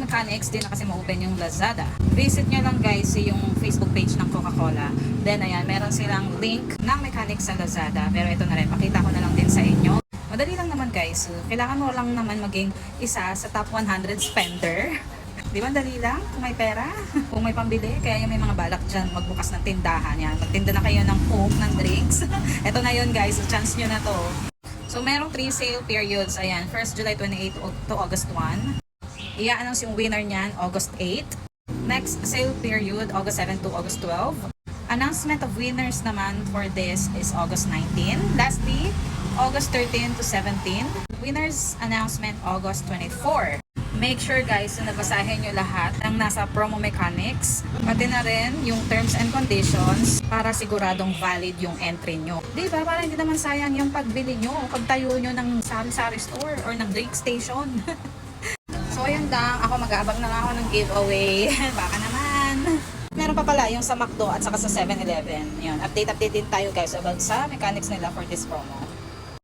mechanics, din na kasi ma-open yung Lazada. Visit nyo lang guys yung Facebook page ng Coca-Cola. Then ayan, meron silang link ng mechanics sa Lazada. Pero ito na rin, pakita ko na lang din sa inyo. Madali lang naman guys. Kailangan mo lang naman maging isa sa top 100 spender. Di ba dali lang kung may pera? Kung may pambili, kaya yung may mga balak dyan magbukas ng tindahan. Yan, magtinda na kayo ng coke, ng drinks. Ito na yun guys, chance nyo na to. So merong 3 sale periods. Ayan, 1st July 28 to August 1. I-announce yung winner niyan, August 8. Next sale period, August 7 to August 12. Announcement of winners naman for this is August 19. Lastly, August 13 to 17. Winners announcement, August 24. Make sure guys na nabasahin nyo lahat ng nasa promo mechanics, pati na rin yung terms and conditions para siguradong valid yung entry nyo. Diba? Para hindi naman sayang yung pagbili nyo, pagtayo nyo ng sari-sari store or ng drink station. So ayun lang, ako mag-aabang na ako ng giveaway. Baka naman. Meron pa pala yung sa McDo at saka sa 7-Eleven. Yun, update din tayo guys about sa mechanics nila for this promo.